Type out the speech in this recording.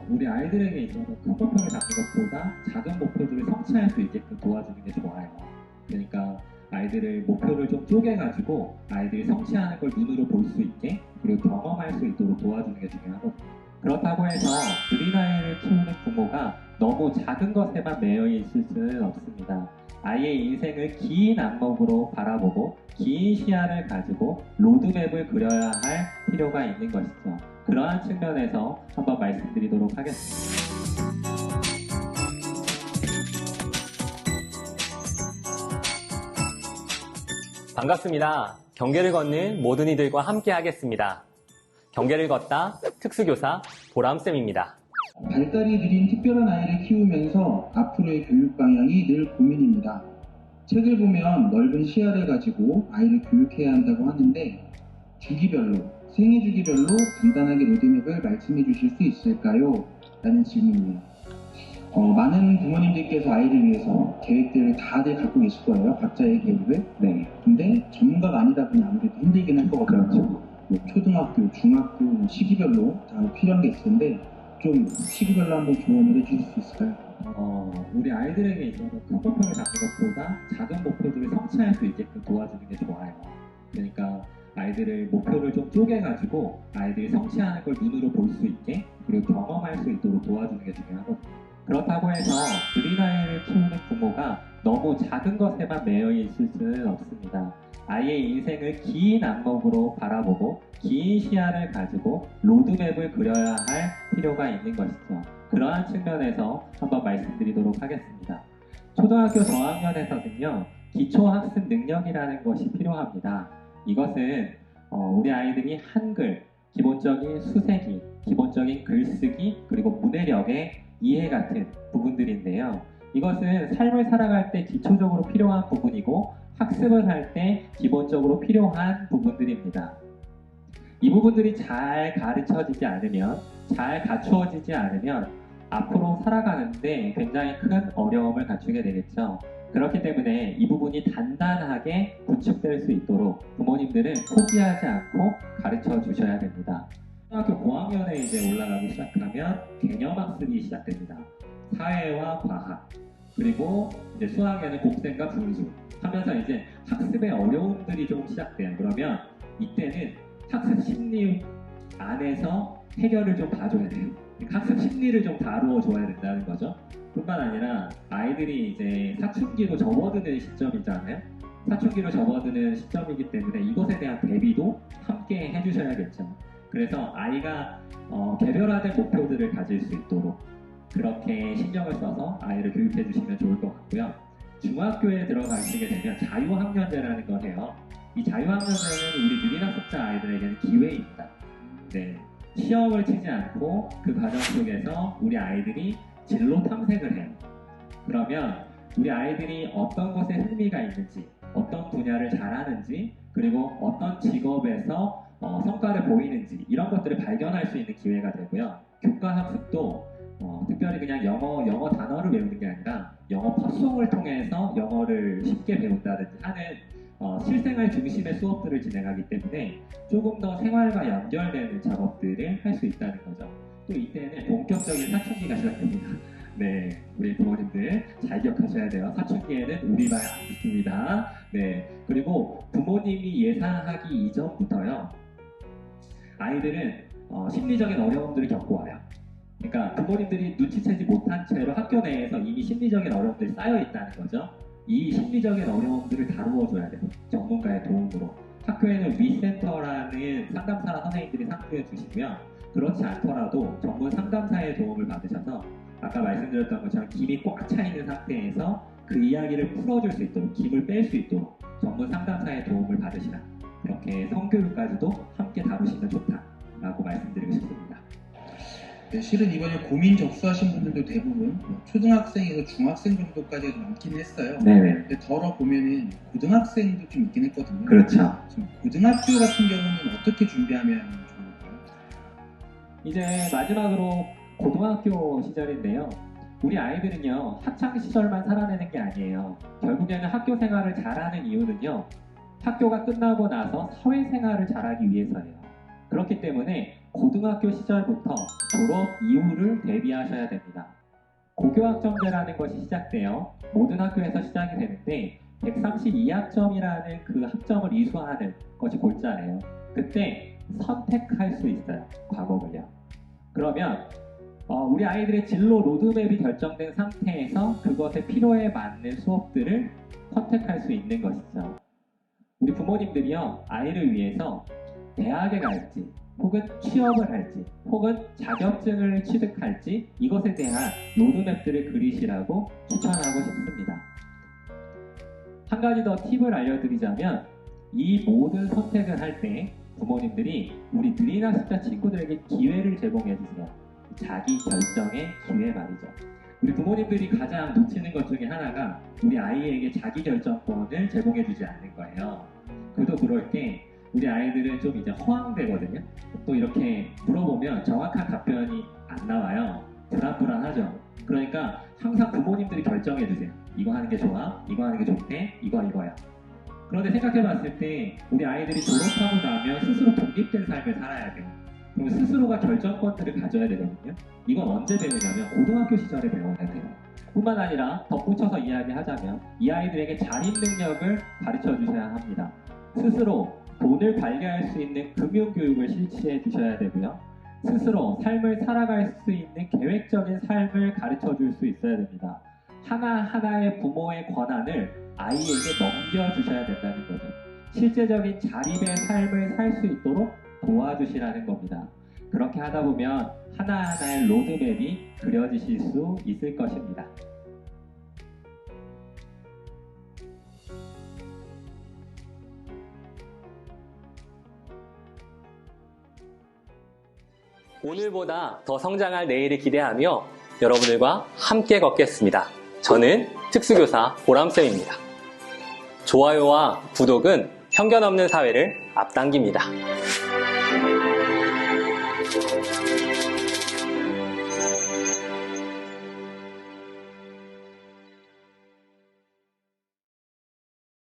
우리 아이들에게 있어서 큰 목표를 잡는 것보다 작은 목표들을 성취할 수 있게끔 도와주는 게 좋아요. 그러니까 아이들을 목표를 좀 쪼개가지고 아이들이 성취하는 걸 눈으로 볼 수 있게 그리고 경험할 수 있도록 도와주는 게 중요하거든요. 그렇다고 해서 느린 아이를 키우는 부모가 너무 작은 것에만 매여 있을 수는 없습니다. 아이의 인생을 긴 안목으로 바라보고 긴 시야를 가지고 로드맵을 그려야 할 필요가 있는 것이죠. 그러한 측면에서 한번 말씀드리도록 하겠습니다. 반갑습니다. 경계를 걷는 모든 이들과 함께 하겠습니다. 경계를 걷다 특수교사 보람쌤입니다. 발달이 느린 특별한 아이를 키우면서 앞으로의 교육 방향이 늘 고민입니다. 책을 보면 넓은 시야를 가지고 아이를 교육해야 한다고 하는데 주기별로, 생애 주기별로 간단하게 로드맵을 말씀해 주실 수 있을까요? 라는 질문이에요. 많은 부모님들께서 아이를 위해서 계획들을 다들 갖고 계실 거예요. 각자의 계획을. 네. 근데 전문가가 아니다 보니 아무래도 힘들긴 할 것 같아요. 초등학교, 중학교, 시기별로 다 필요한 게 있을 텐데 좀 시기별로 한번 조언을 해주실 수 있을까요? 우리 아이들에게 있어서 큰 목표를 잡는 것보다 작은 목표들을 성취할 수 있게끔 도와주는 게 좋아요. 그러니까 아이들을 목표를 좀 쪼개가지고 아이들이 성취하는 걸 눈으로 볼 수 있게 그리고 경험할 수 있도록 도와주는 게 중요하거든요. 그렇다고 해서 느린 아이를 키우는 부모가 너무 작은 것에만 매여 있을 수는 없습니다. 아이의 인생을 긴 안목으로 바라보고 긴 시야를 가지고 로드맵을 그려야 할 필요가 있는 것이죠. 그러한 측면에서 한번 말씀드리도록 하겠습니다. 초등학교 저학년에서는요, 기초학습 능력이라는 것이 필요합니다. 이것은 우리 아이들이 한글, 기본적인 수세기, 기본적인 글쓰기, 그리고 문해력의 이해 같은 부분들인데요. 이것은 삶을 살아갈 때 기초적으로 필요한 부분이고 학습을 할 때 기본적으로 필요한 부분들입니다. 이 부분들이 잘 가르쳐지지 않으면, 잘 갖추어지지 않으면 앞으로 살아가는데 굉장히 큰 어려움을 갖추게 되겠죠. 그렇기 때문에 이 부분이 단단하게 구축될 수 있도록 부모님들은 포기하지 않고 가르쳐 주셔야 됩니다. 초등학교 고학년에 이제 올라가기 시작하면 개념학습이 시작됩니다. 사회와 과학, 그리고 이제 수학에는 곱셈과 분수 하면서 이제 학습의 어려움들이 좀 시작돼요. 그러면 이때는 학습 심리 안에서 해결을 좀 봐줘야 돼요. 학습 심리를 좀 다루어 줘야 된다는 거죠. 뿐만 아니라 아이들이 이제 사춘기로 접어드는 시점이잖아요. 사춘기로 접어드는 시점이기 때문에 이것에 대한 대비도 함께 해주셔야겠죠. 그래서 아이가 개별화된 목표들을 가질 수 있도록 그렇게 신경을 써서 아이를 교육해 주시면 좋을 것 같고요. 중학교에 들어가시게 되면 자유학년제라는 걸 해요. 이 자유학년제는 우리 느린 학습자 아이들에게는 기회입니다. 네, 시험을 치지 않고 그 과정 속에서 우리 아이들이 진로 탐색을 해요. 그러면 우리 아이들이 어떤 것에 흥미가 있는지, 어떤 분야를 잘하는지, 그리고 어떤 직업에서 성과를 보이는지 이런 것들을 발견할 수 있는 기회가 되고요. 교과 학습도 특별히 그냥 영어 단어를 외우는 게 아니라 영어 팝송을 통해서 영어를 쉽게 배운다든지 하는 실생활 중심의 수업들을 진행하기 때문에 조금 더 생활과 연결되는 작업들을 할 수 있다는 거죠. 또 이때는 본격적인 사춘기가 시작됩니다. 네, 우리 부모님들 잘 기억하셔야 돼요. 사춘기에는 우리 말 안 듣습니다. 네, 그리고 부모님이 예상하기 이전부터요, 아이들은 심리적인 어려움들을 겪고 와요. 그러니까 부모님들이 눈치채지 못한 채로 학교 내에서 이미 심리적인 어려움들이 쌓여 있다는 거죠. 이 심리적인 어려움들을 다루어 줘야 돼요. 전문가의 도움으로. 학교에는 위센터라는 상담사 선생님들이 상주해 주시고요. 그렇지 않더라도 전문 상담사의 도움을 받으셔서 아까 말씀드렸던 것처럼 김이 꽉 차 있는 상태에서 그 이야기를 풀어줄 수 있도록, 김을 뺄 수 있도록 전문 상담사의 도움을 받으시라. 이렇게 성교육까지도 함께 다루시면 좋다라고 말씀드리고 싶습니다. 네, 실은 이번에 고민 접수하신 분들도 대부분 초등학생에서 중학생 정도까지 많긴 했어요. 네네. 근데 덜어 보면은 고등학생도 좀 있긴 했거든요. 그렇죠. 지금 고등학교 같은 경우는 어떻게 준비하면 좋을까요? 이제 마지막으로 고등학교 시절인데요. 우리 아이들은요, 학창 시절만 살아내는 게 아니에요. 결국에는 학교 생활을 잘하는 이유는요, 학교가 끝나고 나서 사회생활을 잘하기 위해서예요. 그렇기 때문에 고등학교 시절부터 졸업 이후를 대비하셔야 됩니다. 고교학점제라는 것이 시작되어 모든 학교에서 시작이 되는데 132학점이라는 그 학점을 이수하는 것이 골자예요. 그때 선택할 수 있어요. 과목을요. 그러면 우리 아이들의 진로 로드맵이 결정된 상태에서 그것에 필요에 맞는 수업들을 선택할 수 있는 것이죠. 우리 부모님들이요, 아이를 위해서 대학에 갈지, 혹은 취업을 할지, 혹은 자격증을 취득할지 이것에 대한 로드맵들을 그리시라고 추천하고 싶습니다. 한 가지 더 팁을 알려드리자면 이 모든 선택을 할 때 부모님들이 우리 느린 학습자 친구들에게 기회를 제공해 주세요. 자기 결정의 기회 말이죠. 우리 부모님들이 가장 놓치는 것 중에 하나가 우리 아이에게 자기 결정권을 제공해 주지 않는 거예요. 그도 그럴 때 우리 아이들은 좀 이제 허황되거든요. 또 이렇게 물어보면 정확한 답변이 안 나와요. 불안불안하죠. 그러니까 항상 부모님들이 결정해 주세요. 이거 하는 게 좋아, 이거 하는 게 좋대, 이거야. 그런데 생각해 봤을 때 우리 아이들이 졸업하고 나면 스스로 독립된 삶을 살아야 돼요. 그럼 스스로가 결정권들을 가져야 되거든요. 이건 언제 배우냐면 고등학교 시절에 배워야 돼요. 뿐만 아니라 덧붙여서 이야기하자면 이 아이들에게 자립 능력을 가르쳐 주셔야 합니다. 스스로 돈을 관리할 수 있는 금융교육을 실시해 주셔야 되고요. 스스로 삶을 살아갈 수 있는 계획적인 삶을 가르쳐 줄 수 있어야 됩니다. 하나하나의 부모의 권한을 아이에게 넘겨주셔야 된다는 거죠. 실제적인 자립의 삶을 살 수 있도록 도와주시라는 겁니다. 그렇게 하다 보면 하나하나의 로드맵이 그려지실 수 있을 것입니다. 오늘보다 더 성장할 내일을 기대하며 여러분들과 함께 걷겠습니다. 저는 특수교사 보람쌤입니다. 좋아요와 구독은 편견 없는 사회를 앞당깁니다.